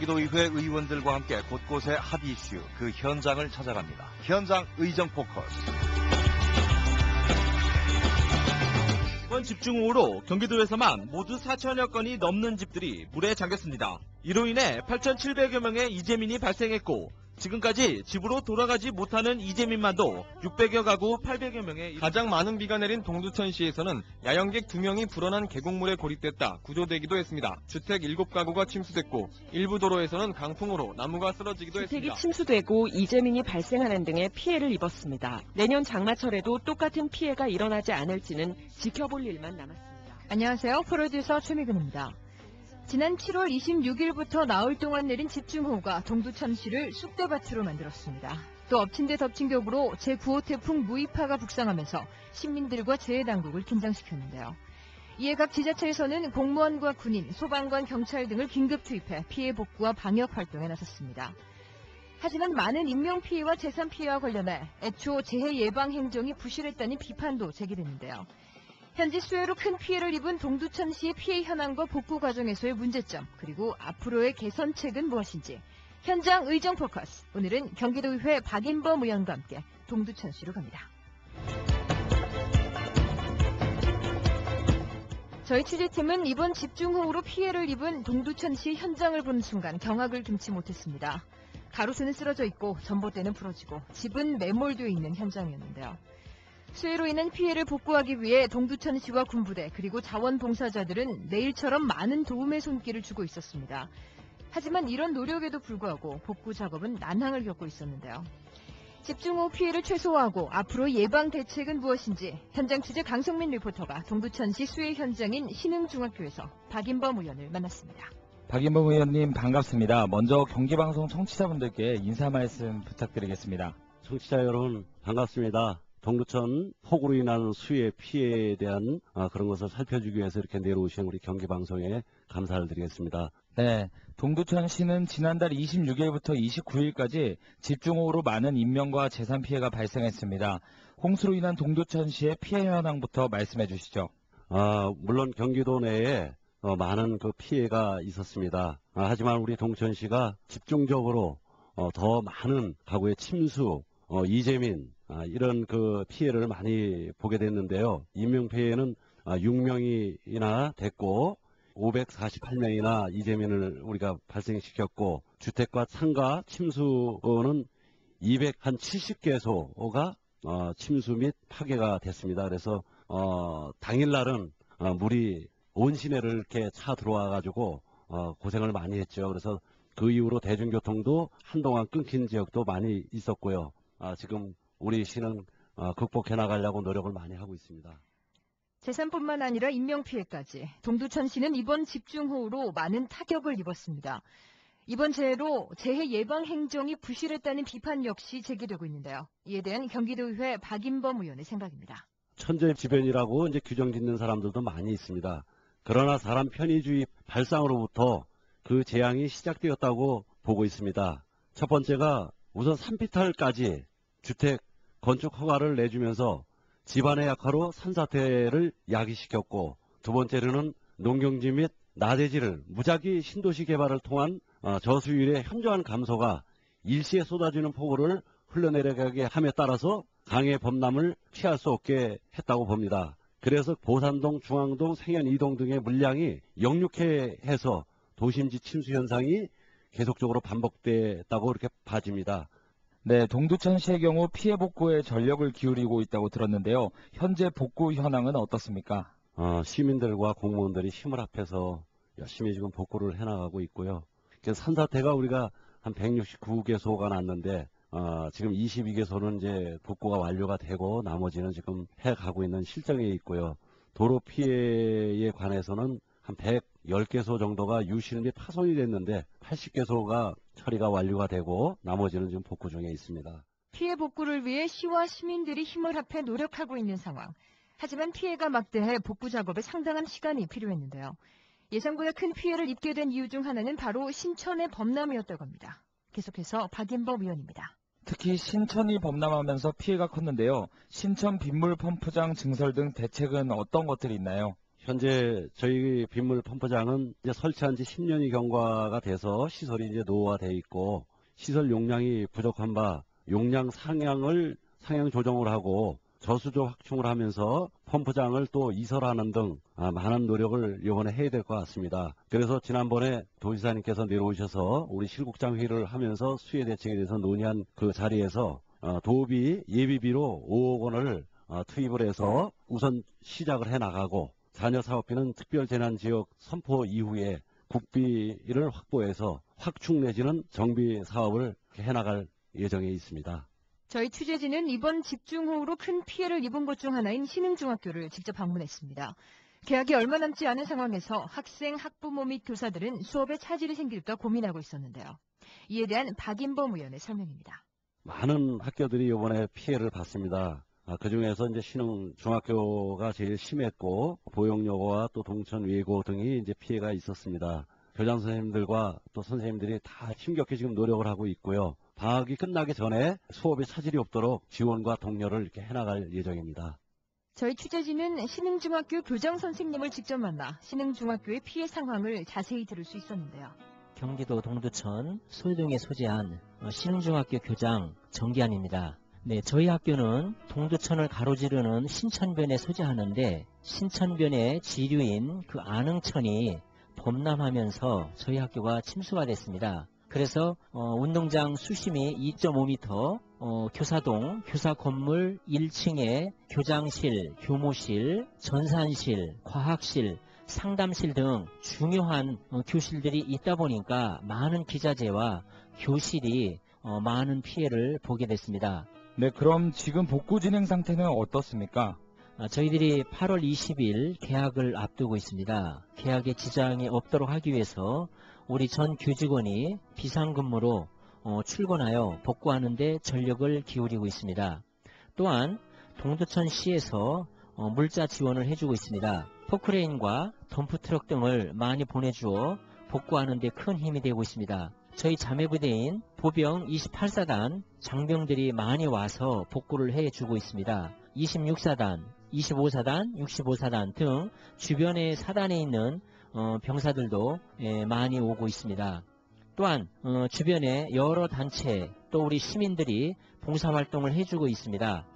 경기도의회 의원들과 함께 곳곳의 핫 이슈, 그 현장을 찾아갑니다. 현장 의정 포커스. 이번 집중호우로 경기도에서만 모두 4천여 건이 넘는 집들이 물에 잠겼습니다. 이로 인해 8,700여 명의 이재민이 발생했고 지금까지 집으로 돌아가지 못하는 이재민만도 600여 가구 800여 명에 가장 많은 비가 내린 동두천시에서는 야영객 2명이 불어난 계곡물에 고립됐다 구조되기도 했습니다. 주택 7가구가 침수됐고 일부 도로에서는 강풍으로 나무가 쓰러지기도 주택이 했습니다. 침수되고 이재민이 발생하는 등의 피해를 입었습니다. 내년 장마철에도 똑같은 피해가 일어나지 않을지는 지켜볼 일만 남았습니다. 안녕하세요. 프로듀서 최미근입니다. 지난 7월 26일부터 나흘 동안 내린 집중호우가 동두천시를 쑥대밭으로 만들었습니다. 또 엎친 데 덮친 격으로 제9호 태풍 무이파가 북상하면서 시민들과 재해당국을 긴장시켰는데요. 이에 각 지자체에서는 공무원과 군인, 소방관, 경찰 등을 긴급 투입해 피해 복구와 방역 활동에 나섰습니다. 하지만 많은 인명피해와 재산피해와 관련해 애초 재해 예방 행정이 부실했다는 비판도 제기됐는데요. 현지 수해로 큰 피해를 입은 동두천시의 피해 현황과 복구 과정에서의 문제점, 그리고 앞으로의 개선책은 무엇인지 현장 의정 포커스. 오늘은 경기도의회 박인범 의원과 함께 동두천시로 갑니다. 저희 취재팀은 이번 집중호우로 피해를 입은 동두천시 현장을 보는 순간 경악을 금치 못했습니다. 가로수는 쓰러져 있고 전봇대는 부러지고 집은 매몰되어 있는 현장이었는데요. 수해로 인한 피해를 복구하기 위해 동두천시와 군부대 그리고 자원봉사자들은 내일처럼 많은 도움의 손길을 주고 있었습니다. 하지만 이런 노력에도 불구하고 복구 작업은 난항을 겪고 있었는데요. 집중호우 피해를 최소화하고 앞으로 예방 대책은 무엇인지 현장 취재 강성민 리포터가 동두천시 수해 현장인 신흥중학교에서 박인범 의원을 만났습니다. 박인범 의원님 반갑습니다. 먼저 경기방송 청취자분들께 인사 말씀 부탁드리겠습니다. 청취자 여러분 반갑습니다. 동두천 폭우로 인한 수해 피해에 대한 그런 것을 살펴주기 위해서 이렇게 내려오신 우리 경기방송에 감사를 드리겠습니다. 네, 동두천시는 지난달 26일부터 29일까지 집중호우로 많은 인명과 재산 피해가 발생했습니다. 홍수로 인한 동두천시의 피해 현황부터 말씀해 주시죠. 물론 경기도 내에 많은 그 피해가 있었습니다. 하지만 우리 동천시가 집중적으로 더 많은 가구의 침수, 이재민 이런 그 피해를 많이 보게 됐는데요. 인명피해는 6명이나 됐고 548명이나 이재민을 우리가 발생시켰고 주택과 상가 침수는 270개소가 침수 및 파괴가 됐습니다. 그래서 당일날은 물이 온 시내를 이렇게 차 들어와가지고 고생을 많이 했죠. 그래서 그 이후로 대중교통도 한동안 끊긴 지역도 많이 있었고요. 지금 우리 시는 극복해 나가려고 노력을 많이 하고 있습니다. 재산뿐만 아니라 인명피해까지 동두천시는 이번 집중호우로 많은 타격을 입었습니다. 이번 재해로 재해 예방 행정이 부실했다는 비판 역시 제기되고 있는데요. 이에 대한 경기도의회 박인범 의원의 생각입니다. 천재지변이라고 이제 규정 짓는 사람들도 많이 있습니다. 그러나 사람 편의주의 발상으로부터 그 재앙이 시작되었다고 보고 있습니다. 첫 번째가 우선 산비탈까지 주택 건축 허가를 내주면서 집안의 약화로 산사태를 야기시켰고, 두 번째로는 농경지 및 나대지를 무작위 신도시 개발을 통한 저수율의 현저한 감소가 일시에 쏟아지는 폭우를 흘러내려가게 함에 따라서 강의 범람을 피할 수 없게 했다고 봅니다. 그래서 보산동, 중앙동, 생현 2동 등의 물량이 역류해서 도심지 침수 현상이 계속적으로 반복됐다고 이렇게 봐집니다. 네, 동두천시의 경우 피해 복구에 전력을 기울이고 있다고 들었는데요. 현재 복구 현황은 어떻습니까? 시민들과 공무원들이 힘을 합해서 열심히 지금 복구를 해나가고 있고요. 산사태가 우리가 한 169개소가 났는데 지금 22개소는 이제 복구가 완료가 되고 나머지는 지금 해가고 있는 실정에 있고요. 도로 피해에 관해서는 한 110개소 정도가 유실 및 파손이 됐는데 80개소가 처리가 완료가 되고 나머지는 지금 복구 중에 있습니다. 피해 복구를 위해 시와 시민들이 힘을 합해 노력하고 있는 상황. 하지만 피해가 막대해 복구 작업에 상당한 시간이 필요했는데요. 예상보다 큰 피해를 입게 된 이유 중 하나는 바로 신천의 범람이었다고 합니다. 계속해서 박인범 의원입니다. 특히 신천이 범람하면서 피해가 컸는데요. 신천 빗물 펌프장 증설 등 대책은 어떤 것들이 있나요? 현재 저희 빗물 펌프장은 이제 설치한 지 10년이 경과가 돼서 시설이 이제 노후화되어 있고 시설 용량이 부족한 바 용량 상향 조정을 하고 저수조 확충을 하면서 펌프장을 또 이설하는 등 많은 노력을 이번에 해야 될 것 같습니다. 그래서 지난번에 도지사님께서 내려오셔서 우리 실국장 회의를 하면서 수해 대책에 대해서 논의한 그 자리에서 도비 예비비로 5억 원을 투입을 해서 우선 시작을 해나가고 잔여 사업비는 특별재난지역 선포 이후에 국비를 확보해서 확충 내지는 정비 사업을 해나갈 예정에 있습니다. 저희 취재진은 이번 집중호우로 큰 피해를 입은 곳 중 하나인 신흥중학교를 직접 방문했습니다. 개학이 얼마 남지 않은 상황에서 학생, 학부모 및 교사들은 수업에 차질이 생길까 고민하고 있었는데요. 이에 대한 박인범 의원의 설명입니다. 많은 학교들이 이번에 피해를 봤습니다. 그중에서 이제 신흥중학교가 제일 심했고 보영여고와 또 동천 외고 등이 이제 피해가 있었습니다. 교장 선생님들과 또 선생님들이 다 힘겹게 지금 노력을 하고 있고요. 방학이 끝나기 전에 수업에 차질이 없도록 지원과 독려를 이렇게 해나갈 예정입니다. 저희 취재진은 신흥중학교 교장 선생님을 직접 만나 신흥중학교의 피해 상황을 자세히 들을 수 있었는데요. 경기도 동두천 소유동에 소재한 신흥중학교 교장 정기환입니다. 네, 저희 학교는 동두천을 가로지르는 신천변에 소재하는데 신천변의 지류인 그 안흥천이 범람하면서 저희 학교가 침수가 됐습니다. 그래서 운동장 수심이 2.5m, 교사동, 교사 건물 1층에 교장실, 교무실, 전산실, 과학실, 상담실 등 중요한 교실들이 있다 보니까 많은 기자재와 교실이 많은 피해를 보게 됐습니다. 네, 그럼 지금 복구 진행 상태는 어떻습니까? 저희들이 8월 20일 개학을 앞두고 있습니다. 개학에 지장이 없도록 하기 위해서 우리 전 교직원이 비상근무로 출근하여 복구하는 데 전력을 기울이고 있습니다. 또한 동두천시에서 물자 지원을 해주고 있습니다. 포크레인과 덤프트럭 등을 많이 보내주어 복구하는 데 큰 힘이 되고 있습니다. 저희 자매부대인 보병 28사단 장병들이 많이 와서 복구를 해주고 있습니다. 26사단, 25사단, 65사단 등 주변의 사단에 있는 병사들도 많이 오고 있습니다. 또한 주변에 여러 단체 또 우리 시민들이 봉사활동을 해주고 있습니다.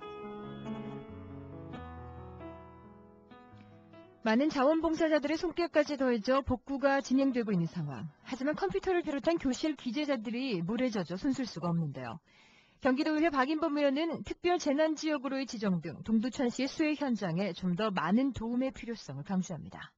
많은 자원봉사자들의 손길까지 더해져 복구가 진행되고 있는 상황. 하지만 컴퓨터를 비롯한 교실 기재자들이 물에 젖어 손쓸 수가 없는데요. 경기도의회 박인범 의원은 특별재난지역으로의 지정 등 동두천시의 수해 현장에 좀 더 많은 도움의 필요성을 강조합니다.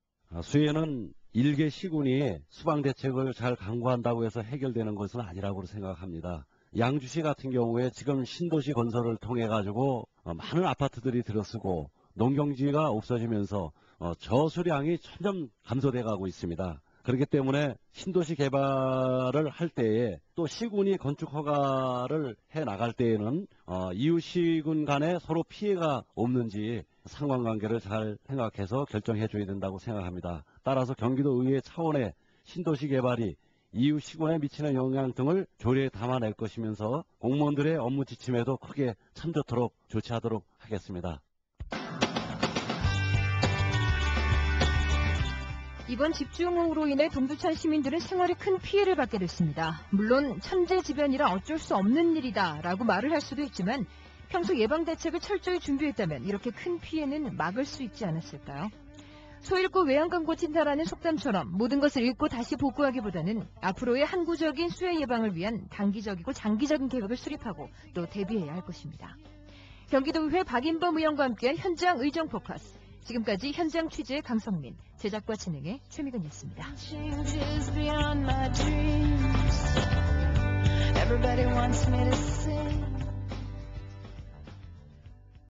수해는 일개 시군이 수방 대책을 잘 강구한다고 해서 해결되는 것은 아니라고 생각합니다. 양주시 같은 경우에 지금 신도시 건설을 통해 가지고 많은 아파트들이 들어서고 농경지가 없어지면서 저수량이 점점 감소돼 가고 있습니다. 그렇기 때문에 신도시 개발을 할 때에 또 시군이 건축 허가를 해 나갈 때에는 이웃 시군 간에 서로 피해가 없는지 상관관계를 잘 생각해서 결정해 줘야 된다고 생각합니다. 따라서 경기도 의회 차원의 신도시 개발이 이웃 시군에 미치는 영향 등을 조례에 담아낼 것이면서 공무원들의 업무 지침에도 크게 참조토록 조치하도록 하겠습니다. 이번 집중호우로 인해 동두천 시민들은 생활에 큰 피해를 받게 됐습니다. 물론 천재지변이라 어쩔 수 없는 일이다라고 말을 할 수도 있지만 평소 예방대책을 철저히 준비했다면 이렇게 큰 피해는 막을 수 있지 않았을까요? 소 잃고 외양간 고친다라는 속담처럼 모든 것을 잃고 다시 복구하기보다는 앞으로의 항구적인 수해 예방을 위한 단기적이고 장기적인 계획을 수립하고 또 대비해야 할 것입니다. 경기도의회 박인범 의원과 함께한 현장 의정 포커스. 지금까지 현장 취재 강성민, 제작과 진행의 최미근이었습니다. Everybody wants me to